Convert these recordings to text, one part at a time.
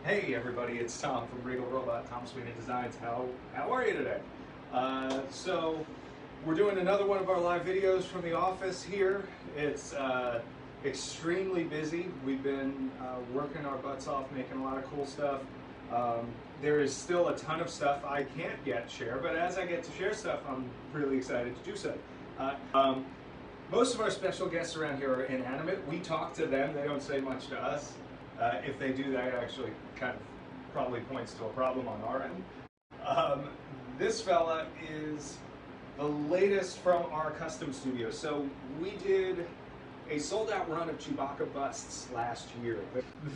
Hey everybody, it's Tom from Regal Tom Spina Designs. How are you today? So we're doing another one of our live videos from the office here. It's extremely busy. We've been working our butts off, making a lot of cool stuff. There is still a ton of stuff I can't yet share, but as I get to share stuff, I'm really excited to do so. Most of our special guests around here are inanimate. We talk to them, they don't say much to us. If they do, that actually kind of probably points to a problem on our end. This fella is the latest from our custom studio. So we did a sold-out run of Chewbacca busts last year.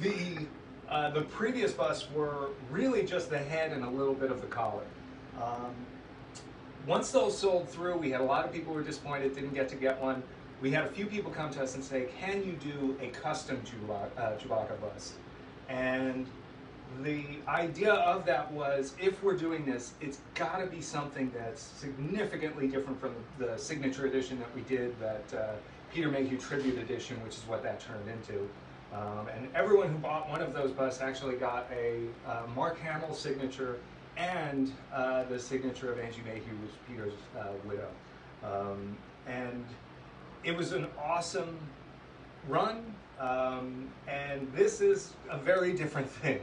The previous busts were really just the head and a little bit of the collar. Once those sold through, we had a lot of people who were disappointed, didn't get one. We had a few people come to us and say, can you do a custom Chewbacca bust? And the idea of that was, if we're doing this, it's got to be something that's significantly different from the signature edition that we did, that Peter Mayhew Tribute Edition, which is what that turned into. And everyone who bought one of those busts actually got a Mark Hamill signature and the signature of Angie Mayhew, who's Peter's widow. And it was an awesome run, and this is a very different thing.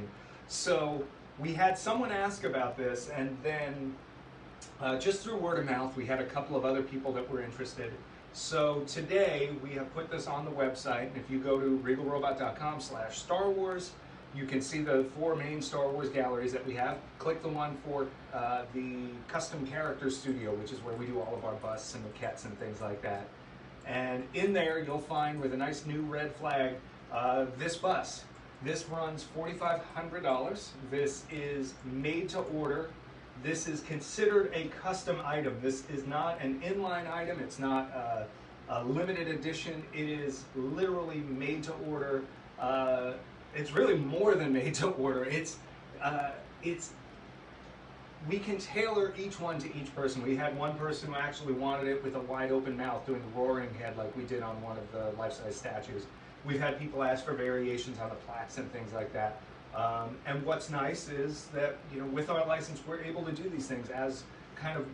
So we had someone ask about this, and then just through word of mouth, we had a couple of other people that were interested. So today we have put this on the website, and if you go to regalrobot.com/Star Wars, you can see the 4 main Star Wars galleries that we have. Click the one for the Custom Characters Studio, which is where we do all of our busts and maquettes and things like that. And in there, you'll find, with a nice new red flag, this bust. This runs $4,500. This is made to order. This is considered a custom item. This is not an inline item. It's not a limited edition. It is literally made to order. It's really more than made to order. We can tailor each one to each person. We had one person who actually wanted it with a wide open mouth, doing the roaring head like we did on one of the life-size statues. We've had people ask for variations on the plaques and things like that. And what's nice is that, you know, with our license, we're able to do these things as kind of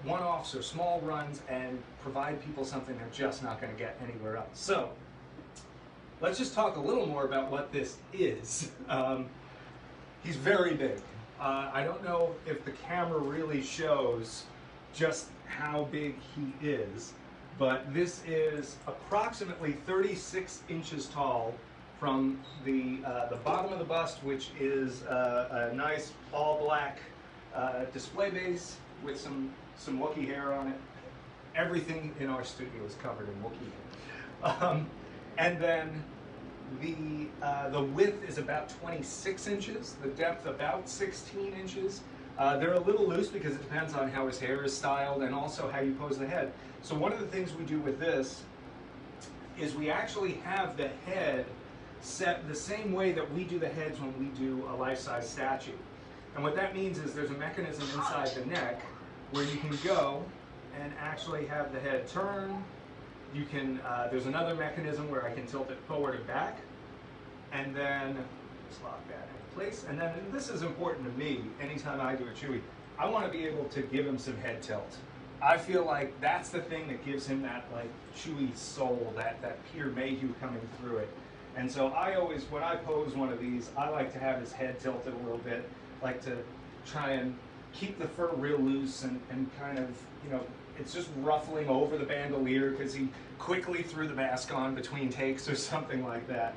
one-offs or small runs and provide people something they're just not going to get anywhere else. So let's just talk a little more about what this is. He's very big. I don't know if the camera really shows just how big he is, but this is approximately 36 inches tall from the bottom of the bust, which is a nice all-black display base with some Wookiee hair on it. Everything in our studio is covered in Wookiee hair. And then the width is about 26 inches, the depth about 16 inches. They're a little loose because it depends on how his hair is styled and also how you pose the head. So one of the things we do with this is we actually have the head set the same way that we do the heads when we do a life-size statue. And what that means is there's a mechanism inside the neck where you can go and actually have the head turn. You can, there's another mechanism where I can tilt it forward and back, and then just lock that in place. And then this is important to me, anytime I do a Chewie, I want to be able to give him some head tilt. I feel like that's the thing that gives him that, like, Chewie soul, that Peter Mayhew coming through it. And so I always, when I pose one of these, I like to have his head tilted a little bit, like to try and keep the fur real loose and kind of, you know, it's just ruffling over the bandolier because he quickly threw the mask on between takes or something like that.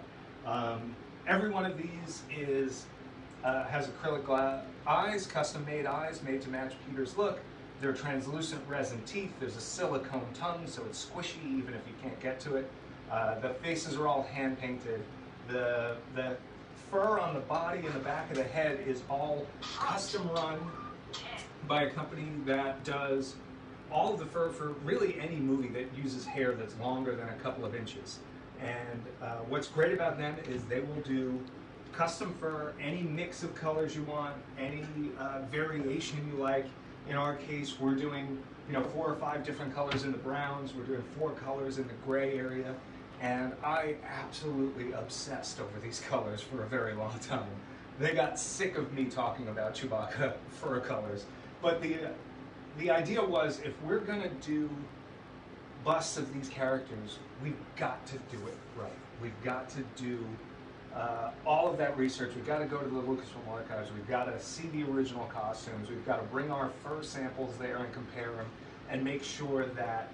Every one of these has acrylic eyes, custom-made eyes, made to match Peter's look. They're translucent resin teeth. There's a silicone tongue, so it's squishy even if you can't get to it. The faces are all hand-painted. The fur on the body and the back of the head is all custom run by a company that does all of the fur for really any movie that uses hair that's longer than a couple of inches. And what's great about them is they will do custom fur, any mix of colors you want, any variation you like. In our case, we're doing, you know, 4 or 5 different colors in the browns. We're doing 4 colors in the gray area. And I absolutely obsessed over these colors for a very long time. They got sick of me talking about Chewbacca fur colors. But the idea was, if we're gonna do busts of these characters, we've got to do it right. We've got to do all of that research. We've got to go to the Lucasfilm archives. We've got to see the original costumes. We've got to bring our fur samples there and compare them and make sure that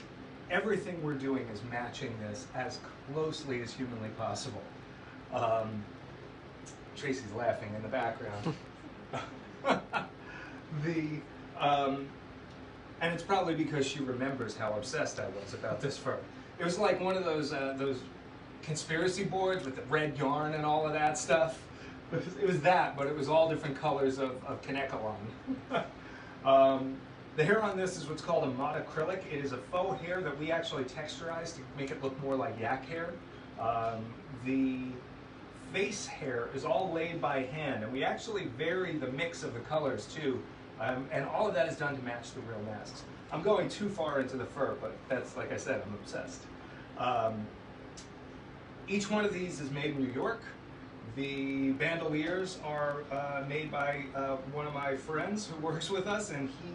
everything we're doing is matching this as closely as humanly possible. Tracy's laughing in the background. And it's probably because she remembers how obsessed I was about this fur. It was like one of those conspiracy boards with the red yarn and all of that stuff. It was that, but it was all different colors of QnA. The hair on this is what's called a mod acrylic. It is a faux hair that we actually texturized to make it look more like yak hair. The face hair is all laid by hand, and we actually vary the mix of the colors too. And all of that is done to match the real masks. I'm going too far into the fur, but that's, like I said, I'm obsessed. Each one of these is made in New York. The bandoliers are made by one of my friends who works with us, and he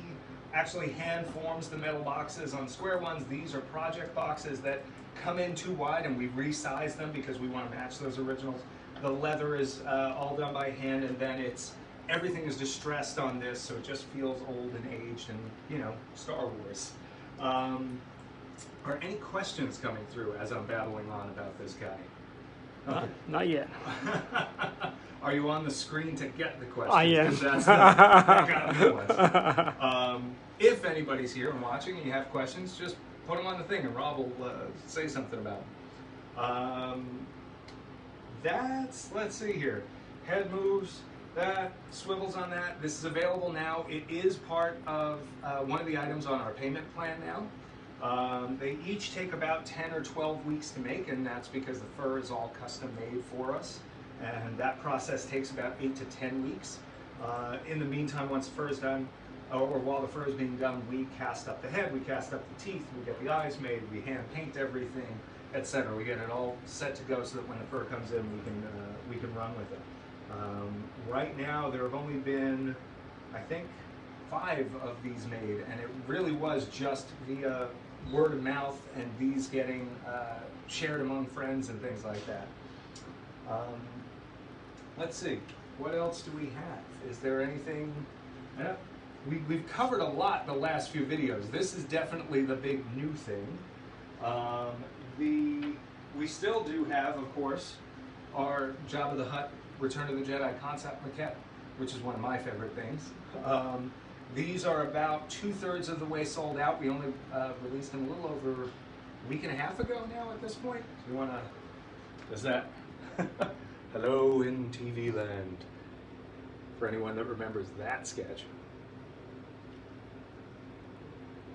actually hand forms the metal boxes on square ones. These are project boxes that come in too wide, and we resize them because we want to match those originals. The leather is all done by hand, and then everything is distressed on this, so it just feels old and aged and, you know, Star Wars. Are any questions coming through as I'm babbling on about this guy? Not yet. Are you on the screen to get the questions? I am. That's that got me once. If anybody's here and watching and you have questions, just put them on the thing and Rob will say something about them. Let's see here. Head moves, that swivels on that. This is available now. It is part of one of the items on our payment plan now. They each take about 10 or 12 weeks to make, and that's because the fur is all custom made for us. And that process takes about 8 to 10 weeks. In the meantime, once the fur is done, or while the fur is being done, we cast up the head, we cast up the teeth, we get the eyes made, we hand paint everything, etc. We get it all set to go so that when the fur comes in, we can run with it. Right now, there have only been, I think, 5 of these made, and it really was just via word of mouth and these getting shared among friends and things like that. Let's see, what else do we have? Is there anything? We've covered a lot the last few videos. This is definitely the big new thing. We still do have, of course, our Jabba the Hutt Return of the Jedi concept maquette, which is one of my favorite things. These are about 2/3 of the way sold out. We only released them a little over a week and a half ago now at this point. So you want to, does that? Hello in TV land, for anyone that remembers that sketch.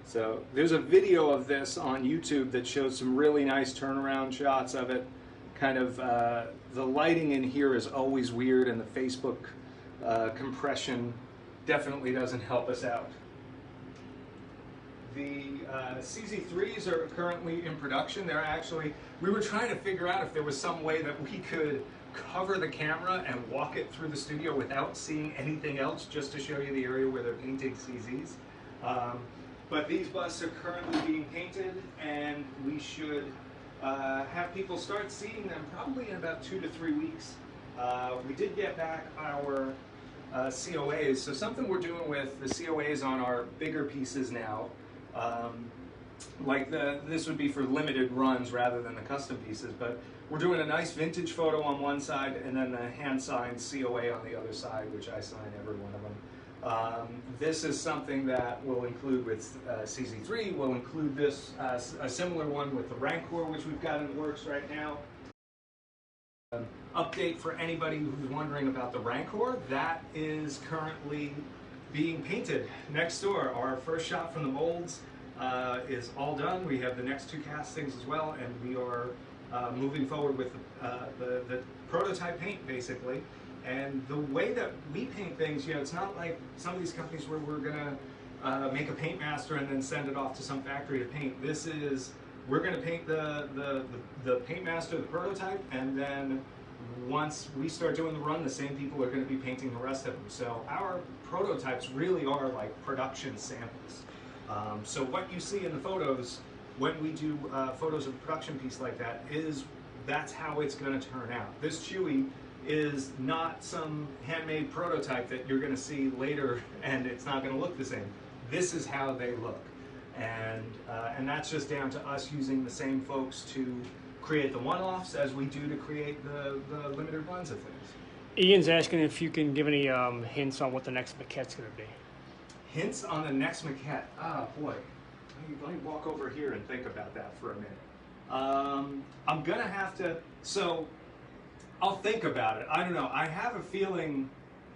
So there's a video of this on YouTube that shows some really nice turnaround shots of it. Kind of, the lighting in here is always weird, and the Facebook compression definitely doesn't help us out. The CZ3s are currently in production. They're actually, we were trying to figure out if there was some way that we could cover the camera and walk it through the studio without seeing anything else, just to show you the area where they're painting CZs. But these busts are currently being painted, and we should have people start seeing them probably in about 2 to 3 weeks. We did get back our COAs, so something we're doing with the COAs on our bigger pieces now, like this would be for limited runs rather than the custom pieces, but we're doing a nice vintage photo on one side and then the hand-signed COA on the other side, which I sign every one of them. This is something that we'll include with CZ3. We'll include this, a similar one with the Rancor, which we've got in the works right now. Update for anybody who's wondering about the Rancor, that is currently being painted next door. Our first shot from the molds is all done. We have the next 2 castings as well, and we are moving forward with the prototype paint, basically. And the way that we paint things, you know, it's not like some of these companies where we're gonna make a paint master and then send it off to some factory to paint. This is, we're gonna paint the paint master, the prototype, and then once we start doing the run, the same people are going to be painting the rest of them. So our prototypes really are like production samples. So what you see in the photos, when we do photos of a production piece like that, that's how it's going to turn out. This Chewie is not some handmade prototype that you're going to see later and it's not going to look the same. This is how they look. And that's just down to us using the same folks to create the one-offs as we do to create the limited runs of things. Ian's asking if you can give any hints on what the next maquette's going to be. Hints on the next maquette? Ah, boy. Let me walk over here and think about that for a minute. I'm going to have to... So, I'll think about it. I don't know. I have a feeling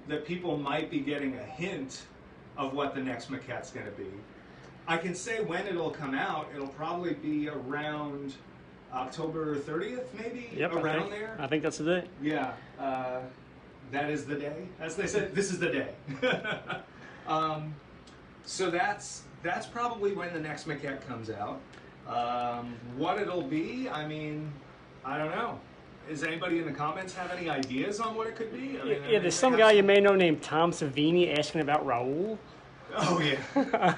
that people might be getting a hint of what the next maquette's going to be. I can say when it'll come out. It'll probably be around October 30th, maybe? Yep, around there? I think that's the day. Yeah. That is the day. As they said, this is the day. So that's probably when the next maquette comes out. What it'll be, I mean, I don't know. Does anybody in the comments have any ideas on what it could be? I mean, yeah, there's some guy you may know named Tom Savini asking about Raul. Oh, yeah.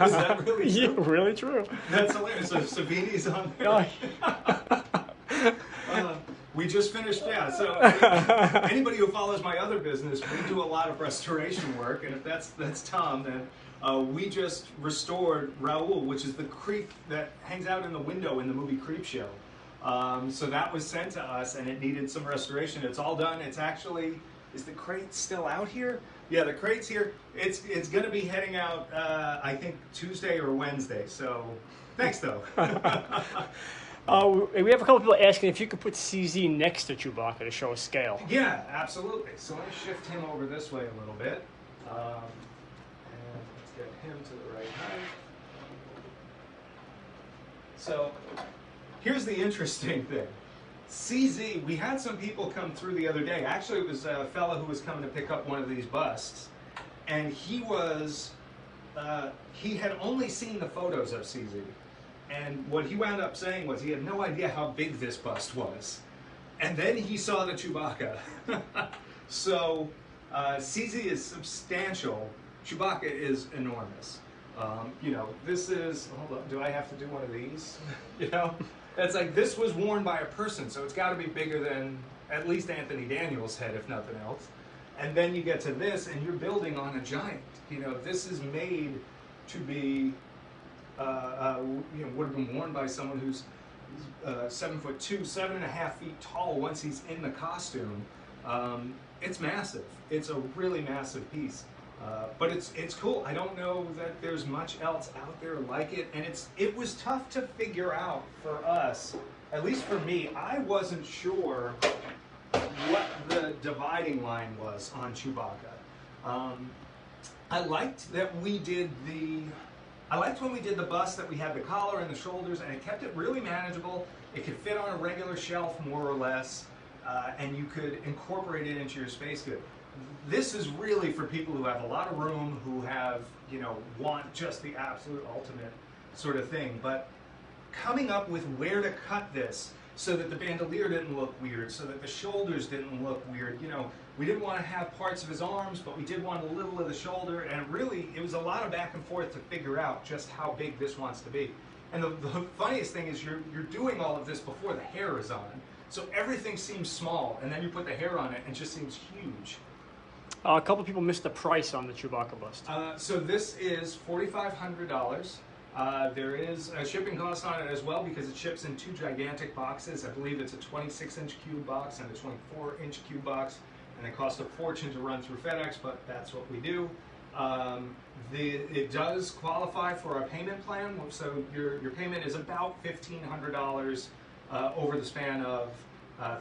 Is that really true? Yeah, really true. That's hilarious. So Savini's on there. We just finished, yeah. So anybody who follows my other business, we do a lot of restoration work, and if that's Tom, then we just restored Raul, which is the creep that hangs out in the window in the movie Creepshow. So that was sent to us, and it needed some restoration. It's all done. It's actually, is the crate still out here? Yeah, the crate's here. It's going to be heading out, I think, Tuesday or Wednesday. So thanks, though. We have a couple people asking if you could put CZ next to Chewbacca to show a scale. Yeah, absolutely. So let me shift him over this way a little bit. And let's get him to the right height. So here's the interesting thing. CZ, we had some people come through the other day. Actually, it was a fellow who was coming to pick up one of these busts. And he had only seen the photos of CZ. And what he wound up saying was he had no idea how big this bust was. And then he saw the Chewbacca. So CZ is substantial. Chewbacca is enormous. You know, this is, hold on, do I have to do one of these? You know, it's like this was worn by a person, so it's got to be bigger than at least Anthony Daniels' head, if nothing else. And then you get to this, and you're building on a giant. You know, this is made to be, you know, would have been worn by someone who's 7'2", 7.5 feet tall once he's in the costume. It's massive. It's a really massive piece. But it's cool. I don't know that there's much else out there like it, and it was tough to figure out for us, at least for me. I wasn't sure what the dividing line was on Chewbacca. I liked when we did the bust that we had the collar and the shoulders, and it kept it really manageable. It could fit on a regular shelf more or less, and you could incorporate it into your space good. This is really for people who have a lot of room, who have, you know, want just the absolute ultimate sort of thing. But coming up with where to cut this so that the bandolier didn't look weird, so that the shoulders didn't look weird. You know, we didn't want to have parts of his arms, but we did want a little of the shoulder. And really, it was a lot of back and forth to figure out just how big this wants to be. And the funniest thing is you're doing all of this before the hair is on. So everything seems small, and then you put the hair on it, and it just seems huge. A couple of people missed the price on the Chewbacca bust. So this is $4,500. There is a shipping cost on it as well because it ships in 2 gigantic boxes. I believe it's a 26-inch cube box and a 24-inch cube box, and they cost a fortune to run through FedEx, but that's what we do. It does qualify for a payment plan, so your payment is about $1,500 over the span of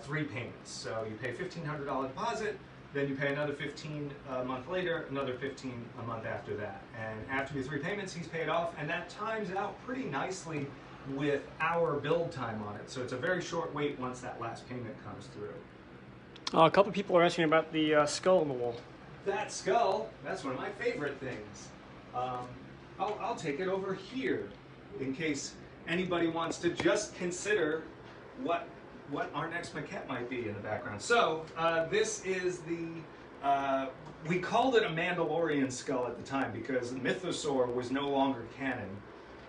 3 payments. So you pay $1,500 deposit, then you pay another $15 a month later, another $15 a month after that. And after your 3 payments, he's paid off, and that times out pretty nicely with our build time on it. So it's a very short wait once that last payment comes through. A couple of people are asking about the skull on the wall. That skull, that's one of my favorite things. I'll take it over here in case anybody wants to just consider what what our next maquette might be in the background. So this is the, we called it a Mandalorian skull at the time because Mythosaur was no longer canon.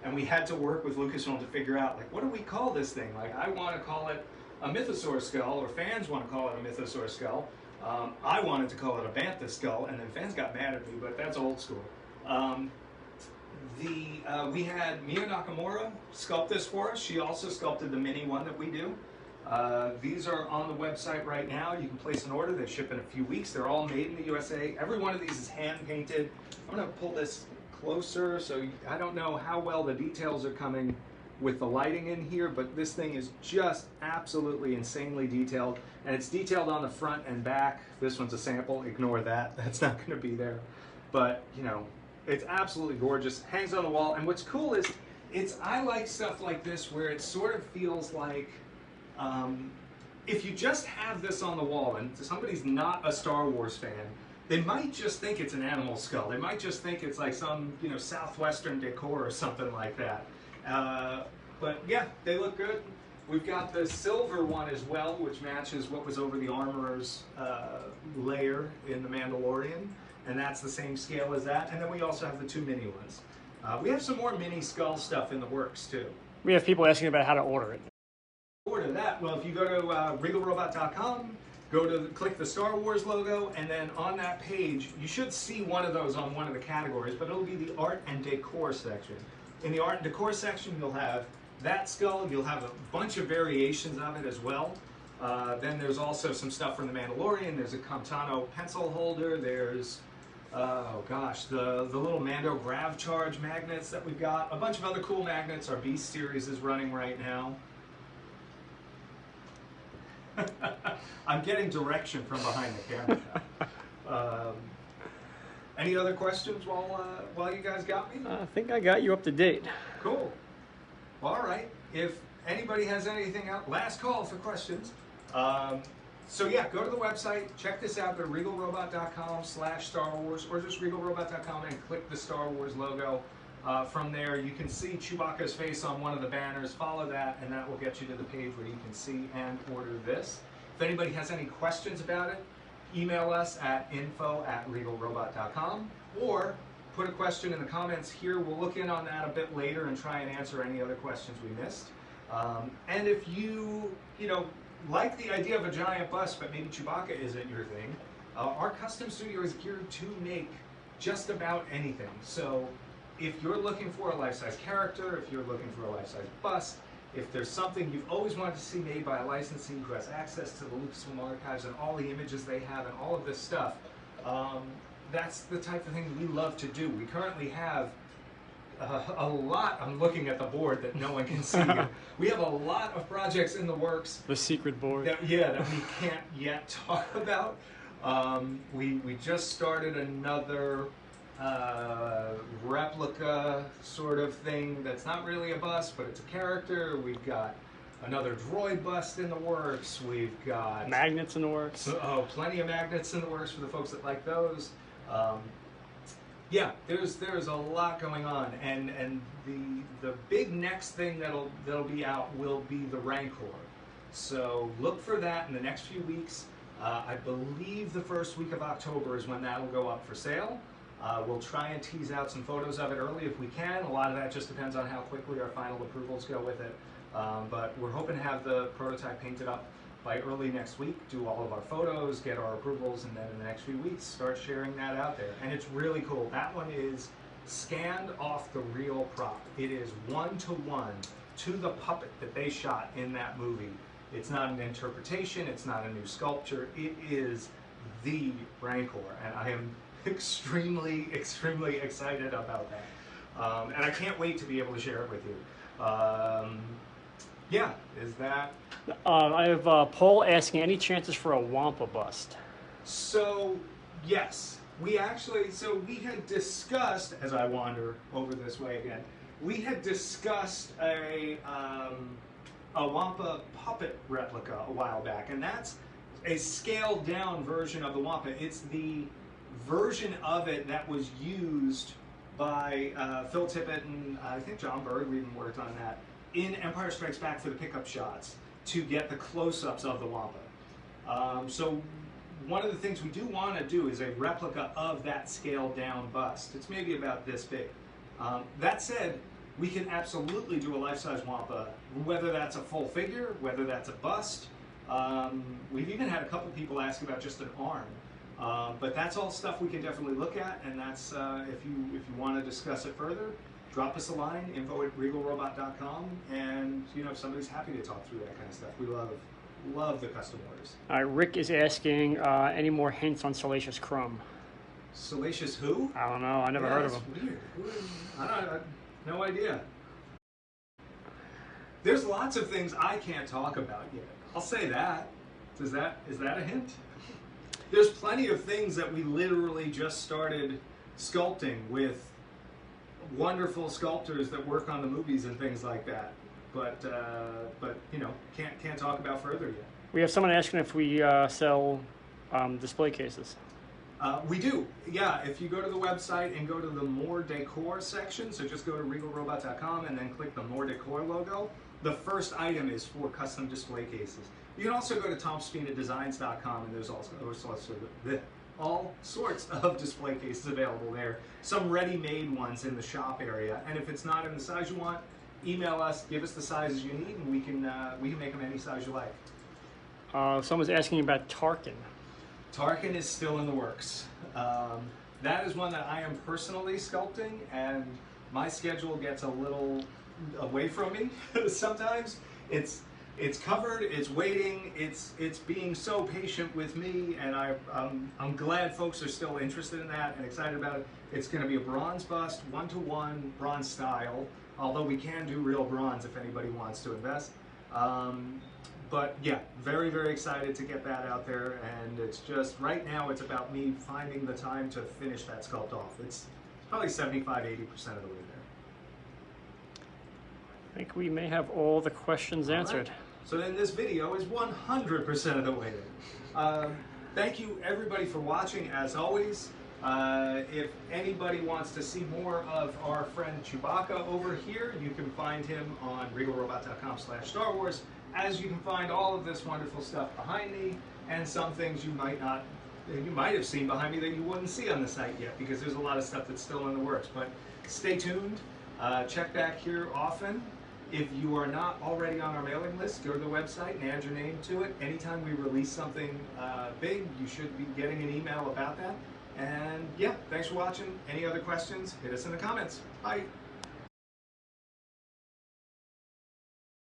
And we had to work with Lucasfilm to figure out, like, what do we call this thing? Like, I want to call it a Mythosaur skull, or fans want to call it a Mythosaur skull. I wanted to call it a Bantha skull, and then fans got mad at me, but that's old school. We had Mia Nakamura sculpt this for us. She also sculpted the mini one that we do. These are on the website right now. You can place an order. They ship in a few weeks. They're all made in the USA. Every one of these is hand painted. I'm going to pull this closer, so I don't know how well the details are coming with the lighting in here, but this thing is just absolutely insanely detailed, and it's detailed on the front and back. This one's a sample. Ignore that. That's not going to be there. But, you know, it's absolutely gorgeous. Hangs on the wall, and what's cool is I like stuff like this where it sort of feels like if you just have this on the wall and somebody's not a Star Wars fan, they might just think it's an animal skull. They might just think it's like some, you know, Southwestern decor or something like that. But yeah, they look good. We've got the silver one as well, which matches what was over the armorer's layer in the Mandalorian, and that's the same scale as that. And then we also have the 2 mini ones. We have some more mini skull stuff in the works too. We have people asking about how to order it. Order that. Well, if you go to regalrobot.com, click the Star Wars logo, and then on that page, you should see one of those on one of the categories, but it'll be the art and decor section. In the art and decor section, you'll have that skull. You'll have a bunch of variations of it as well. Then there's also some stuff from the Mandalorian. There's a Camtano pencil holder. There's, oh gosh, the little Mando grav charge magnets that we've got. A bunch of other cool magnets. Our Beast series is running right now. I'm getting direction from behind the camera now. Any other questions while you guys got me? I think I got you up to date. Cool. All right. If anybody has anything else, last call for questions. So yeah, go to the website, check this out. Go to regalrobot.com/Star Wars, or just regalrobot.com and click the Star Wars logo. From there, you can see Chewbacca's face on one of the banners. Follow that, and that will get you to the page where you can see and order this. If anybody has any questions about it, email us at info@regalrobot.com, or put a question in the comments here. We'll look in on that a bit later and try and answer any other questions we missed. And if you like the idea of a giant bust, but maybe Chewbacca isn't your thing, our custom studio is geared to make just about anything. So if you're looking for a life-size character, if you're looking for a life-size bust, if there's something you've always wanted to see made by a licensee who has access to the Lucasfilm archives and all the images they have and all of this stuff, that's the type of thing we love to do. We currently have a lot, I'm looking at the board that no one can see. We have a lot of projects in the works. The secret board. That we can't yet talk about. We just started another replica sort of thing that's not really a bust, but it's a character. We've got another droid bust in the works. We've got magnets in the works. Oh, plenty of magnets in the works for the folks that like those. Yeah, there's a lot going on, and the big next thing that'll be out will be the Rancor. So look for that in the next few weeks. I believe the first week of October is when that'll go up for sale. We'll try and tease out some photos of it early if we can. A lot of that just depends on how quickly our final approvals go with it. But we're hoping to have the prototype painted up by early next week, do all of our photos, get our approvals, and then in the next few weeks start sharing that out there. And it's really cool. That one is scanned off the real prop. It is 1-to-1 to the puppet that they shot in that movie. It's not an interpretation, it's not a new sculpture, it is the Rancor, and I am extremely, extremely excited about that. And I can't wait to be able to share it with you. Yeah, is that... I have Paul asking, any chances for a Wampa bust? So, yes. We had discussed, as I wander over this way again, we had discussed a Wampa puppet replica a while back, and that's a scaled down version of the Wampa. It's the version of it that was used by Phil Tippett and I think John Berg even worked on that in Empire Strikes Back for the pickup shots. to get the close-ups of the Wampa. So one of the things we do want to do is a replica of that scaled down bust. It's maybe about this big. That said, we can absolutely do a life-size Wampa, whether that's a full figure, whether that's a bust. We've even had a couple people ask about just an arm. But that's all stuff we can definitely look at, and that's if you want to discuss it further, drop us a line, info@regalrobot.com, and if somebody's happy to talk through that kind of stuff. We love the custom orders. Rick is asking any more hints on Salacious Crumb. Salacious who? I don't know. I never heard of him. Weird. I no idea. There's lots of things I can't talk about yet. I'll say that. Is that a hint? There's plenty of things that we literally just started sculpting with wonderful sculptors that work on the movies and things like that. But can't talk about further yet. We have someone asking if we sell display cases. We do, yeah. If you go to the website and go to the More Decor section, so just go to regalrobot.com and then click the More Decor logo, the first item is for custom display cases. You can also go to tomspinadesigns.com and there's all sorts of display cases available there. Some ready-made ones in the shop area, and if it's not in the size you want, email us, give us the sizes you need, and we can make them any size you like. Someone's asking about Tarkin. Tarkin is still in the works. That is one that I am personally sculpting, and my schedule gets a little away from me sometimes. It's covered, it's waiting, it's being so patient with me, and I'm glad folks are still interested in that and excited about it. It's going to be a bronze bust, 1-to-1 bronze style, although we can do real bronze if anybody wants to invest. But yeah, very, very excited to get that out there, and it's just, right now it's about me finding the time to finish that sculpt off. It's probably 75-80% of the way there. I think we may have all the questions answered. Right. So then this video is 100% of the way there. Thank you everybody for watching, as always. If anybody wants to see more of our friend Chewbacca over here, you can find him on regalrobot.com/Star Wars. As you can find all of this wonderful stuff behind me, and some things you might have seen behind me that you wouldn't see on the site yet, because there's a lot of stuff that's still in the works. But stay tuned, check back here often. If you are not already on our mailing list, go to the website and add your name to it. Anytime we release something big, you should be getting an email about that. And yeah, thanks for watching. Any other questions, hit us in the comments. Bye.